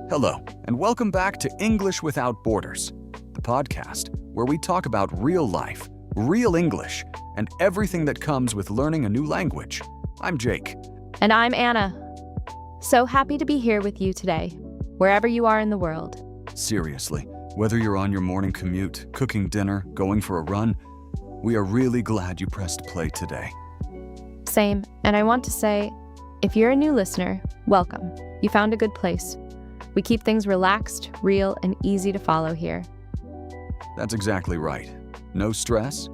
Hello, and welcome back to English Without Borders, the podcast where we talk about real life, real English, and everything that comes with learning a new language. I'm Jake. And I'm Anna. So happy to be here with you today, wherever you are in the world. Seriously, whether you're on your morning commute, cooking dinner, going for a run, we are really glad you pressed play today. Same, and I want to say, if you're a new listener, welcome. You found a good place. We keep things relaxed, real, and easy to follow here. That's exactly right. No stress,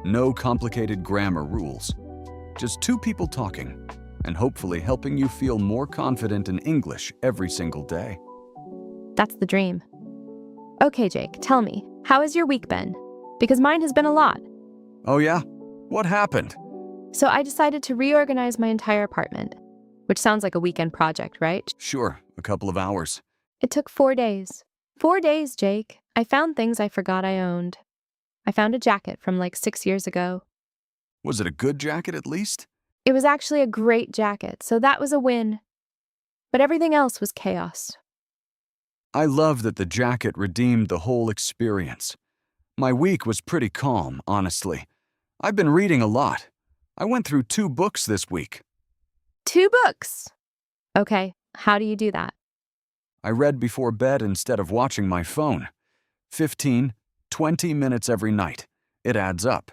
no complicated grammar rules. Just two people talking, and hopefully helping you feel more confident in English every single day. That's the dream. Okay, Jake, tell me, how has your week been? Because mine has been a lot. Oh yeah? What happened? So I decided to reorganize my entire apartment, which sounds like a weekend project, right? Sure, a couple of hours. It took 4 days. 4 days, Jake. I found things I forgot I owned. I found a jacket from like 6 years ago. Was it a good jacket at least? It was actually a great jacket, so that was a win. But everything else was chaos. I love that the jacket redeemed the whole experience. My week was pretty calm, honestly. I've been reading a lot. I went through 2 books this week. 2 books! Okay, how do you do that? I read before bed instead of watching my phone. 15, 20 minutes every night. It adds up.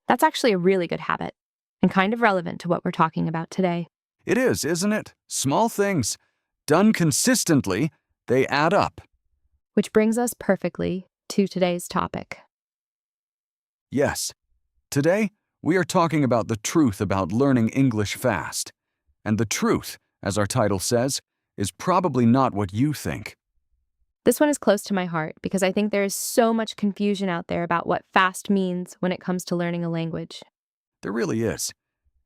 That's actually a really good habit, and kind of relevant to what we're talking about today. It is, isn't it? Small things. Done consistently, they add up. Which brings us perfectly to today's topic. Yes. Today, we are talking about the truth about learning English fast. And the truth, as our title says, is probably not what you think. This one is close to my heart because I think there is so much confusion out there about what fast means when it comes to learning a language. There really is.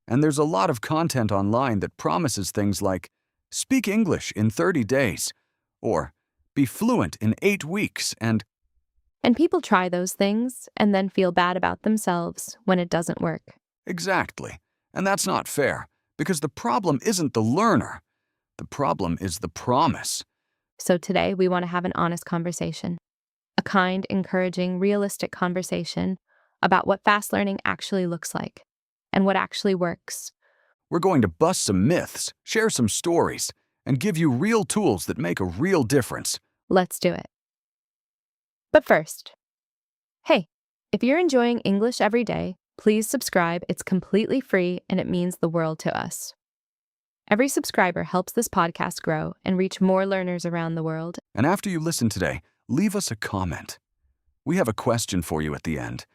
And there's a lot of content online that promises things like, speak English in 30 days, or be fluent in 8 weeks, and people try those things and then feel bad about themselves when it doesn't work. exactly. And that's not fair, because the problem isn't the learner. The problem is the promise. So today we want to have an honest conversation. A kind, encouraging, realistic conversation about what fast learning actually looks like and what actually works. We're going to bust some myths, share some stories, and give you real tools that make a real difference. Let's do it. But first, hey, if you're enjoying English every day, please subscribe. It's completely free and it means the world to us. Every subscriber helps this podcast grow and reach more learners around the world. And after you listen today, leave us a comment. We have a question for you at the end,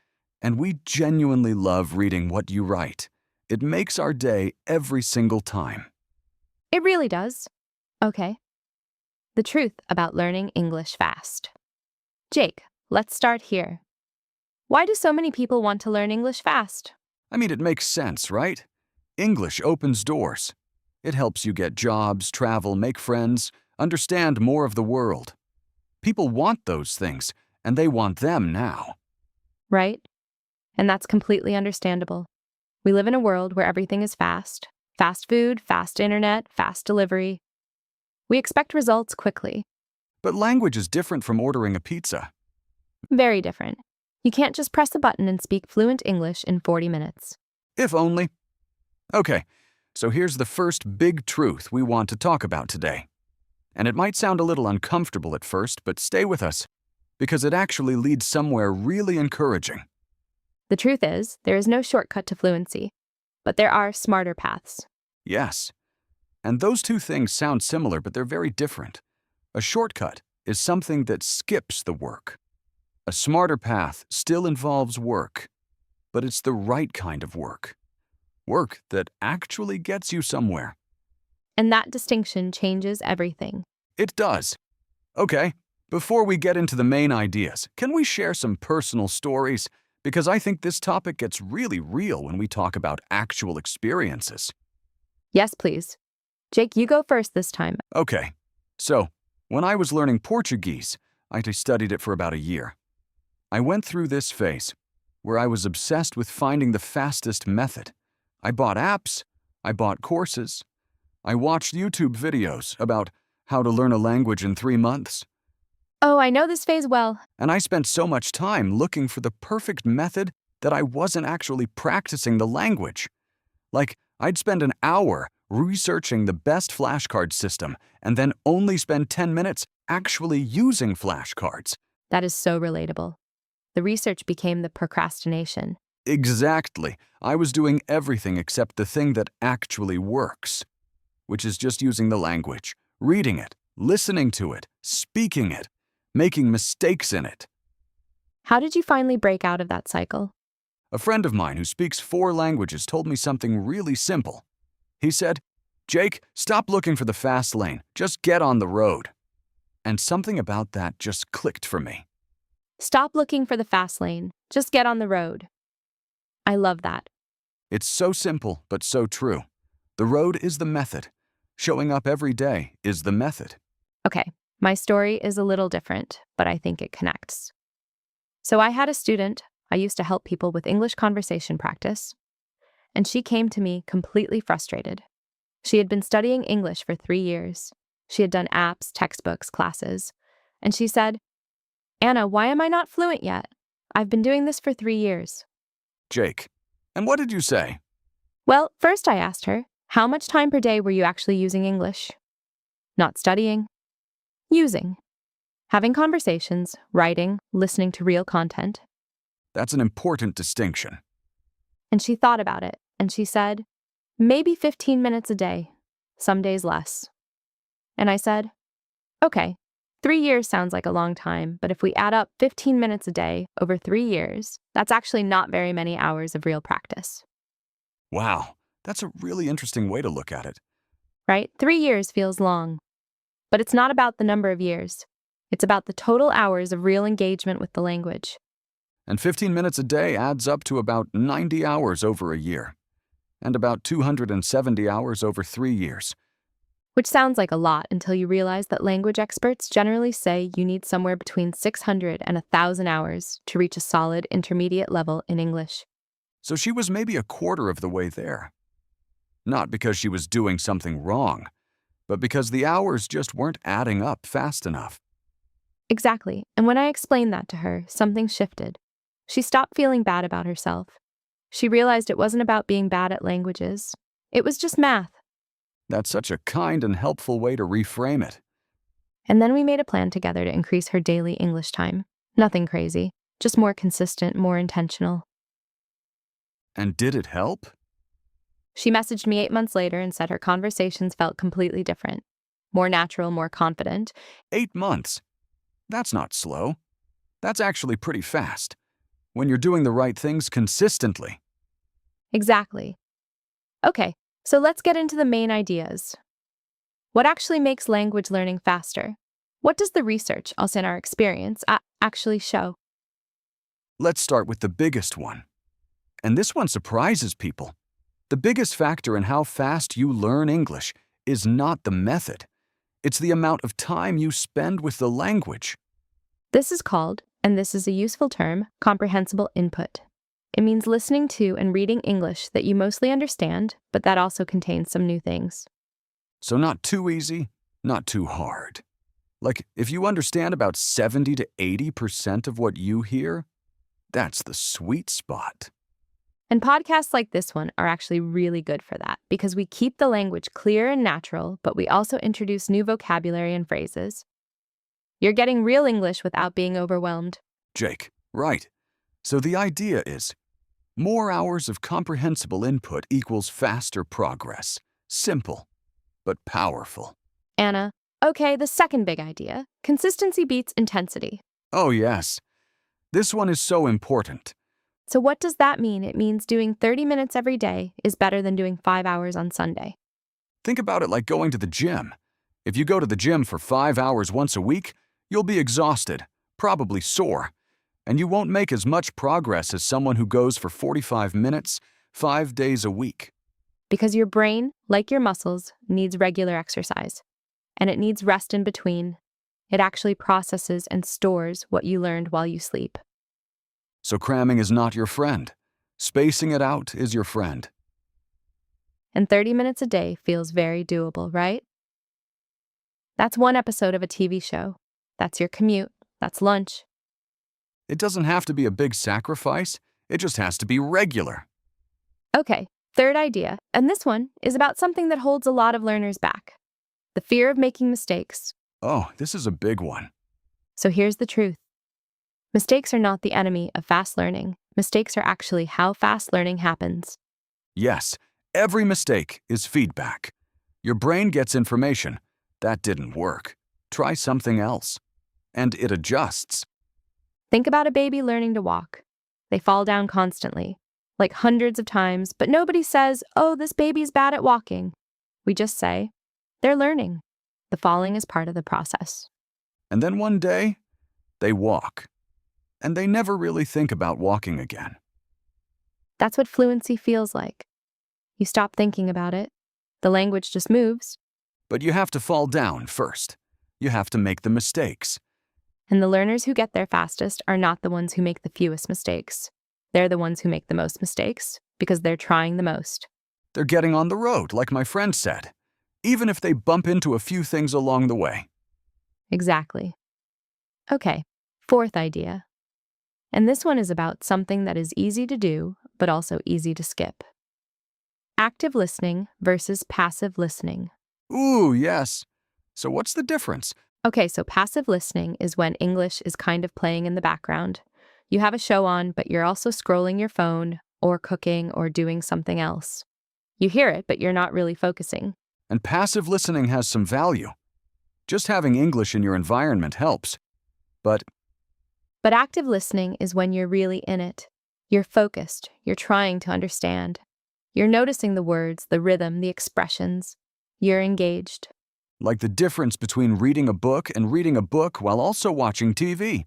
and we genuinely love reading what you write. It makes our day every single time. It really does. Okay. The truth about learning English fast. Jake, let's start here. Why do so many people want to learn English fast? I mean, it makes sense, right? English opens doors. It helps you get jobs, travel, make friends, understand more of the world. People want those things, and they want them now. Right? And that's completely understandable. We live in a world where everything is fast. Fast food, fast internet, fast delivery. We expect results quickly. But language is different from ordering a pizza. Very different. You can't just press a button and speak fluent English in 40 minutes. If only. Okay, so here's the first big truth we want to talk about today. And it might sound a little uncomfortable at first, but stay with us, because it actually leads somewhere really encouraging. The truth is, there is no shortcut to fluency, but there are smarter paths. Yes. And those two things sound similar, but they're very different. A shortcut is something that skips the work. A smarter path still involves work, but it's the right kind of work. Work that actually gets you somewhere. And that distinction changes everything. It does. Okay, before we get into the main ideas, can we share some personal stories? Because I think this topic gets really real when we talk about actual experiences. Yes, please. Jake, you go first this time. Okay, so when I was learning Portuguese, I studied it for about a year. I went through this phase where I was obsessed with finding the fastest method. I bought apps, I bought courses, I watched YouTube videos about How to Learn a Language in 3 Months. Oh, I know this phase well. And I spent so much time looking for the perfect method that I wasn't actually practicing the language. Like, I'd spend an hour researching the best flashcard system and then only spend 10 minutes actually using flashcards. That is so relatable. The research became the procrastination. Exactly. I was doing everything except the thing that actually works, which is just using the language, reading it, listening to it, speaking it, making mistakes in it. How did you finally break out of that cycle? A friend of mine who speaks 4 languages told me something really simple. He said, "Jake, stop looking for the fast lane. Just get on the road." And something about that just clicked for me. Stop looking for the fast lane. Just get on the road. I love that. It's so simple, but so true. The road is the method. Showing up every day is the method. Okay, my story is a little different, but I think it connects. So I had a student. I used to help people with English conversation practice, and she came to me completely frustrated. She had been studying English for 3 years. She had done apps, textbooks, classes, and she said, "Anna, why am I not fluent yet? I've been doing this for 3 years." Jake, and what did you say? Well, first I asked her, how much time per day were you actually using English? Not studying. Using. Having conversations, writing, listening to real content. That's an important distinction. And she thought about it, and she said, maybe 15 minutes a day, some days less. And I said, okay, 3 years sounds like a long time, but if we add up 15 minutes a day over 3 years, that's actually not very many hours of real practice. Wow, that's a really interesting way to look at it. Right? 3 years feels long. But it's not about the number of years. It's about the total hours of real engagement with the language. And 15 minutes a day adds up to about 90 hours over a year, and about 270 hours over 3 years. Which sounds like a lot until you realize that language experts generally say you need somewhere between 600 and 1,000 hours to reach a solid intermediate level in English. So she was maybe a quarter of the way there. Not because she was doing something wrong, but because the hours just weren't adding up fast enough. Exactly. And when I explained that to her, something shifted. She stopped feeling bad about herself. She realized it wasn't about being bad at languages. It was just math. That's such a kind and helpful way to reframe it. And then we made a plan together to increase her daily English time. Nothing crazy, just more consistent, more intentional. And did it help? She messaged me 8 months later and said her conversations felt completely different. More natural, more confident. 8 months? That's not slow. That's actually pretty fast. When you're doing the right things consistently. Exactly. Okay, so let's get into the main ideas. What actually makes language learning faster? What does the research, also in our experience, actually show? Let's start with the biggest one. And this one surprises people. The biggest factor in how fast you learn English is not the method. It's the amount of time you spend with the language. This is called, and this is a useful term, comprehensible input. It means listening to and reading English that you mostly understand, but that also contains some new things. So not too easy, not too hard. Like, if you understand about 70 to 80% of what you hear, that's the sweet spot. And podcasts like this one are actually really good for that because we keep the language clear and natural, but we also introduce new vocabulary and phrases. You're getting real English without being overwhelmed. Jake, right. So the idea is, more hours of comprehensible input equals faster progress. Simple, but powerful. Anna, okay, the second big idea. Consistency beats intensity. Oh yes. This one is so important. So what does that mean? It means doing 30 minutes every day is better than doing 5 hours on Sunday. Think about it like going to the gym. If you go to the gym for 5 hours once a week, you'll be exhausted, probably sore, and you won't make as much progress as someone who goes for 45 minutes, 5 days a week. Because your brain, like your muscles, needs regular exercise. And it needs rest in between. It actually processes and stores what you learned while you sleep. So cramming is not your friend. Spacing it out is your friend. And 30 minutes a day feels very doable, right? That's one episode of a TV show. That's your commute. That's lunch. It doesn't have to be a big sacrifice. It just has to be regular. Okay, third idea, and this one is about something that holds a lot of learners back: the fear of making mistakes. Oh, this is a big one. So here's the truth. Mistakes are not the enemy of fast learning. Mistakes are actually how fast learning happens. Yes, every mistake is feedback. Your brain gets information. That didn't work. Try something else. And it adjusts. Think about a baby learning to walk. They fall down constantly, like hundreds of times, but nobody says, "Oh, this baby's bad at walking." We just say, "They're learning." The falling is part of the process. And then one day, they walk. And they never really think about walking again. That's what fluency feels like. You stop thinking about it. The language just moves. But you have to fall down first. You have to make the mistakes. And the learners who get there fastest are not the ones who make the fewest mistakes. They're the ones who make the most mistakes because they're trying the most. They're getting on the road, like my friend said, even if they bump into a few things along the way. Exactly. Okay, fourth idea. And this one is about something that is easy to do, but also easy to skip. Active listening versus passive listening. Ooh, yes. So what's the difference? Okay, so passive listening is when English is kind of playing in the background. You have a show on, but you're also scrolling your phone or cooking or doing something else. You hear it, but you're not really focusing. And passive listening has some value. Just having English in your environment helps. But active listening is when you're really in it. You're focused. You're trying to understand. You're noticing the words, the rhythm, the expressions. You're engaged. like the difference between reading a book and reading a book while also watching TV.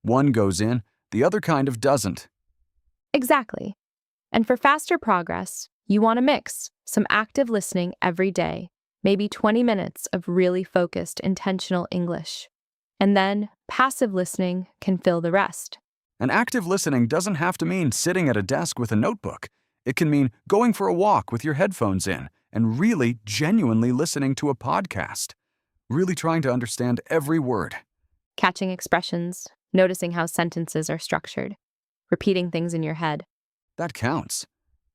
One goes in, the other kind of doesn't. Exactly. And for faster progress, you want to mix some active listening every day, maybe 20 minutes of really focused, intentional English. And then passive listening can fill the rest. And active listening doesn't have to mean sitting at a desk with a notebook. It can mean going for a walk with your headphones in and really genuinely listening to a podcast. Really trying to understand every word. Catching expressions, noticing how sentences are structured, repeating things in your head. That counts.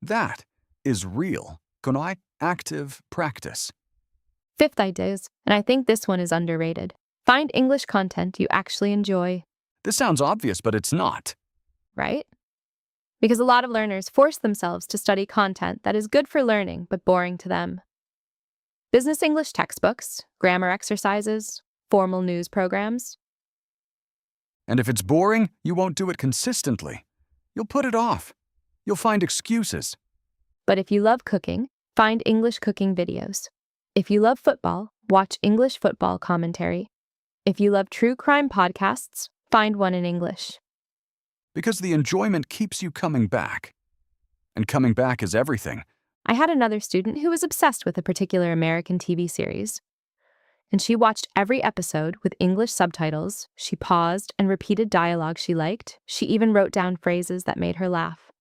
That is real, active practice. Fifth ideas, and I think this one is underrated. Find English content you actually enjoy. This sounds obvious, but it's not. Right? Because a lot of learners force themselves to study content that is good for learning but boring to them. Business English textbooks, grammar exercises, formal news programs. And if it's boring, you won't do it consistently. You'll put it off. You'll find excuses. But if you love cooking, find English cooking videos. If you love football, watch English football commentary. If you love true crime podcasts, find one in English. Because the enjoyment keeps you coming back. And coming back is everything. I had another student who was obsessed with a particular American TV series. And she watched every episode with English subtitles. She paused and repeated dialogue she liked. She even wrote down phrases that made her laugh.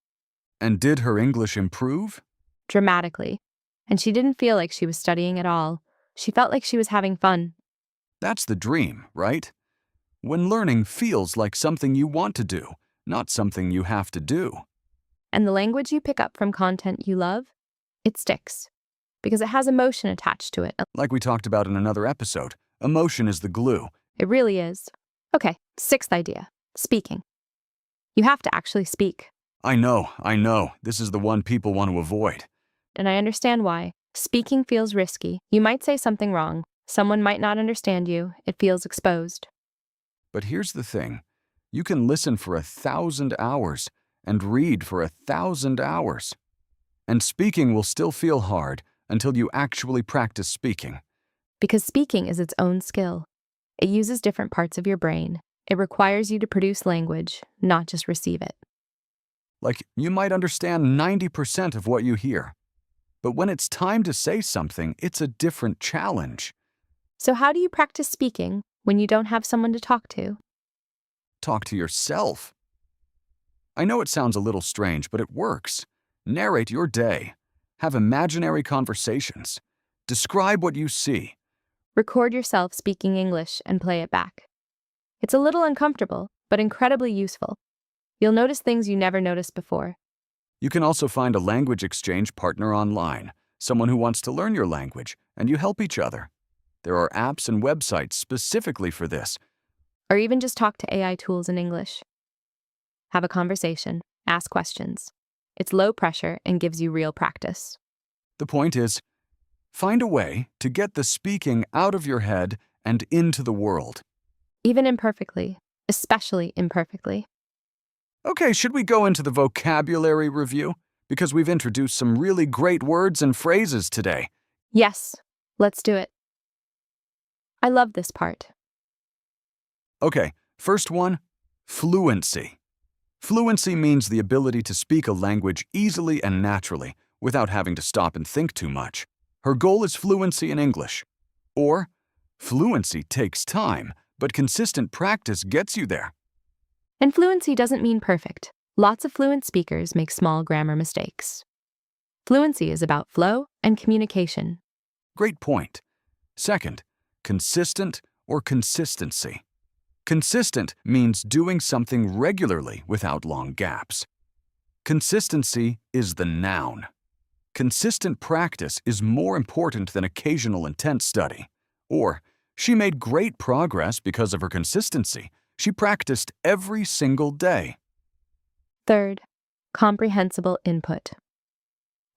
And did her English improve? Dramatically. And she didn't feel like she was studying at all. She felt like she was having fun. That's the dream, right? When learning feels like something you want to do, not something you have to do. And the language you pick up from content you love, it sticks. Because it has emotion attached to it. Like we talked about in another episode, emotion is the glue. It really is. Okay, sixth idea, speaking. You have to actually speak. I know. This is the one people want to avoid. And I understand why. Speaking feels risky. You might say something wrong. Someone might not understand you. It feels exposed. But here's the thing. You can listen for 1,000 hours and read for 1,000 hours. And speaking will still feel hard until you actually practice speaking. Because speaking is its own skill. It uses different parts of your brain. It requires you to produce language, not just receive it. Like, you might understand 90% of what you hear. But when it's time to say something, it's a different challenge. So how do you practice speaking when you don't have someone to talk to? Talk to yourself. I know it sounds a little strange, but it works. Narrate your day. Have imaginary conversations. Describe what you see. Record yourself speaking English and play it back. It's a little uncomfortable, but incredibly useful. You'll notice things you never noticed before. You can also find a language exchange partner online, someone who wants to learn your language, and you help each other. There are apps and websites specifically for this. Or even just talk to AI tools in English. Have a conversation, ask questions. It's low pressure and gives you real practice. The point is, find a way to get the speaking out of your head and into the world. Even imperfectly, especially imperfectly. Okay, should we go into the vocabulary review? Because we've introduced some really great words and phrases today. Yes, let's do it. I love this part. Okay, first one, fluency. Fluency means the ability to speak a language easily and naturally without having to stop and think too much. Her goal is fluency in English. Or, fluency takes time, but consistent practice gets you there. And fluency doesn't mean perfect. Lots of fluent speakers make small grammar mistakes. Fluency is about flow and communication. Great point. Second, consistent or consistency. Consistent means doing something regularly without long gaps. Consistency is the noun. Consistent practice is more important than occasional intense study. Or, she made great progress because of her consistency. She practiced every single day. Third, comprehensible input.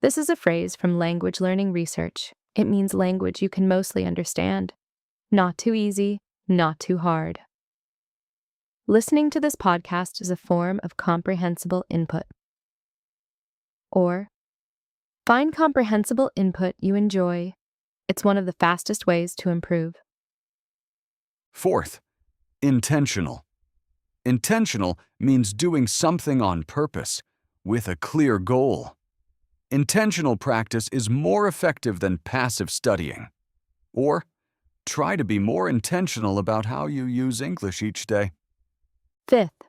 This is a phrase from language learning research. It means language you can mostly understand. Not too easy, not too hard. Listening to this podcast is a form of comprehensible input. Or, find comprehensible input you enjoy. It's one of the fastest ways to improve. Fourth, intentional. Intentional means doing something on purpose, with a clear goal. Intentional practice is more effective than passive studying. Or, try to be more intentional about how you use English each day. Fifth,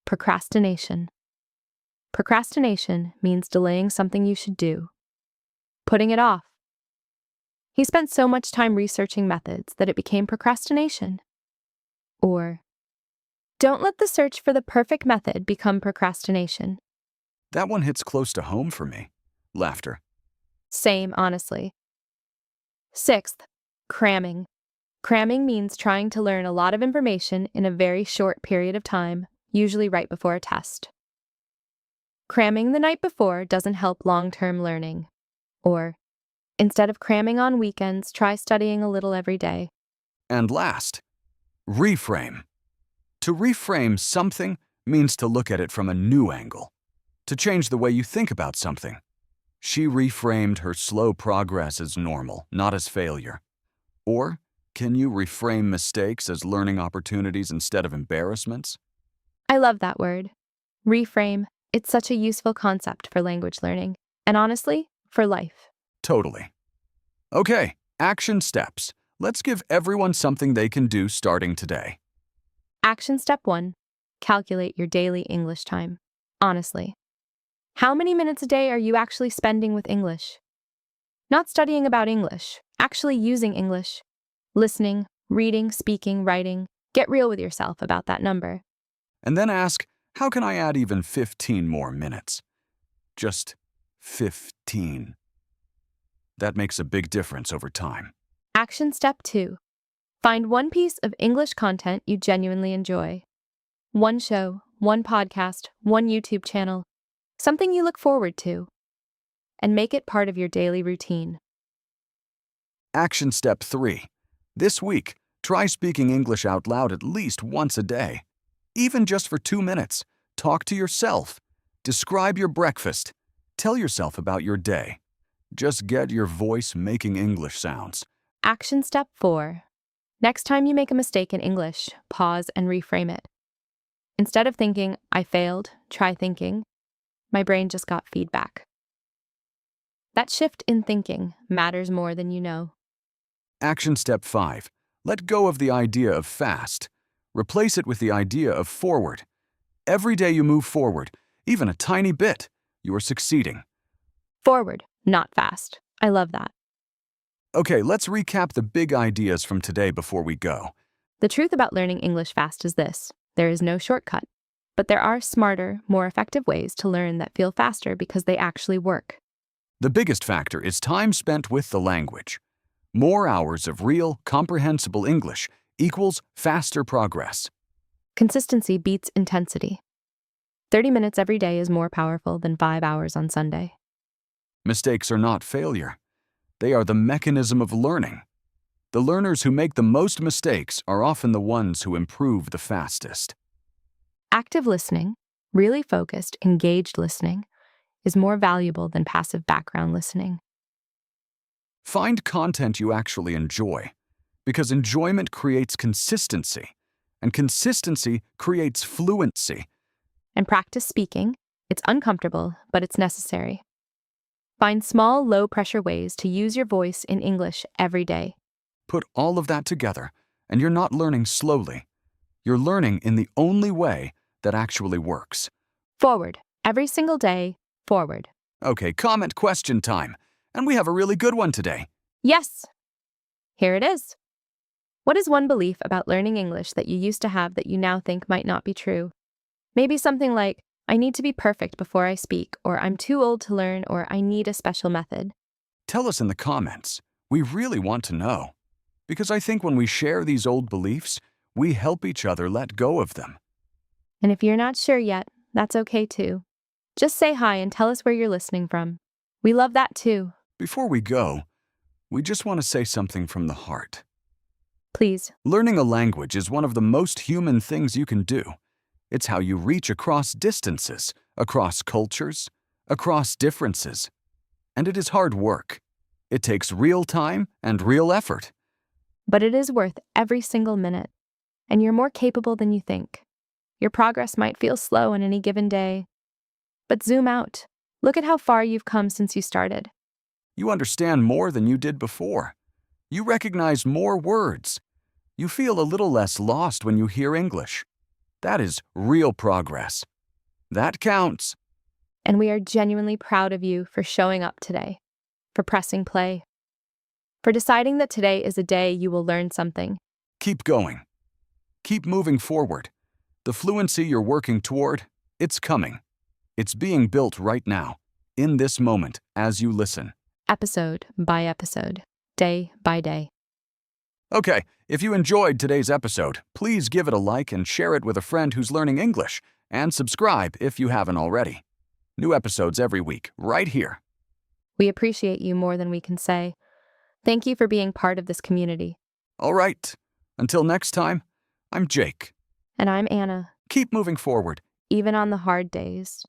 procrastination. Procrastination means delaying something you should do, putting it off. He spent so much time researching methods that it became procrastination. Or, don't let the search for the perfect method become procrastination. That one hits close to home for me. Laughter. Same, honestly. Sixth, cramming. Cramming means trying to learn a lot of information in a very short period of time, usually right before a test. Cramming the night before doesn't help long-term learning. Or, instead of cramming on weekends, try studying a little every day. And last, reframe. To reframe something means to look at it from a new angle, to change the way you think about something. She reframed her slow progress as normal, not as failure. Or, can you reframe mistakes as learning opportunities instead of embarrassments? I love that word. Reframe. It's such a useful concept for language learning, and honestly, for life. Totally. Okay, action steps. Let's give everyone something they can do starting today. Action step 1. Calculate your daily English time. Honestly. How many minutes a day are you actually spending with English? Not studying about English, actually using English. Listening, reading, speaking, writing. Get real with yourself about that number. And then ask, how can I add even 15 more minutes? Just 15. That makes a big difference over time. Action step 2. Find one piece of English content you genuinely enjoy. One show, one podcast, one YouTube channel. Something you look forward to. And make it part of your daily routine. Action step 3. This week, try speaking English out loud at least once a day. Even just for 2 minutes. Talk to yourself. Describe your breakfast. Tell yourself about your day. Just get your voice making English sounds. Action step 4. Next time you make a mistake in English, pause and reframe it. Instead of thinking, I failed, try thinking, my brain just got feedback. That shift in thinking matters more than you know. Action step 5. Let go of the idea of fast. Replace it with the idea of forward. Every day you move forward, even a tiny bit, you are succeeding. Forward, not fast. I love that. Okay, let's recap the big ideas from today before we go. The truth about learning English fast is this: there is no shortcut, but there are smarter, more effective ways to learn that feel faster because they actually work. The biggest factor is time spent with the language. More hours of real, comprehensible English equals faster progress. Consistency beats intensity. 30 minutes every day is more powerful than 5 hours on Sunday. Mistakes are not failure. They are the mechanism of learning. The learners who make the most mistakes are often the ones who improve the fastest. Active listening, really focused, engaged listening, is more valuable than passive background listening. Find content you actually enjoy, because enjoyment creates consistency, and consistency creates fluency. And practice speaking. It's uncomfortable, but it's necessary. Find small, low-pressure ways to use your voice in English every day. Put all of that together, and you're not learning slowly. You're learning in the only way that actually works. Forward. Every single day, forward. Okay, comment question time. And we have a really good one today. Yes! Here it is. What is one belief about learning English that you used to have that you now think might not be true? Maybe something like, I need to be perfect before I speak, or I'm too old to learn, or I need a special method. Tell us in the comments. We really want to know. Because I think when we share these old beliefs, we help each other let go of them. And if you're not sure yet, that's okay too. Just say hi and tell us where you're listening from. We love that too. Before we go, we just want to say something from the heart. Please. Learning a language is one of the most human things you can do. It's how you reach across distances, across cultures, across differences. And it is hard work. It takes real time and real effort. But it is worth every single minute. And you're more capable than you think. Your progress might feel slow on any given day. But zoom out. Look at how far you've come since you started. You understand more than you did before. You recognize more words. You feel a little less lost when you hear English. That is real progress. That counts. And we are genuinely proud of you for showing up today, for pressing play, for deciding that today is a day you will learn something. Keep going. Keep moving forward. The fluency you're working toward, it's coming. It's being built right now, in this moment, as you listen. Episode by episode, day by day. Okay, if you enjoyed today's episode, please give it a like and share it with a friend who's learning English, and subscribe if you haven't already. New episodes every week, right here. We appreciate you more than we can say. Thank you for being part of this community. All right, until next time, I'm Jake. And I'm Anna. Keep moving forward. Even on the hard days.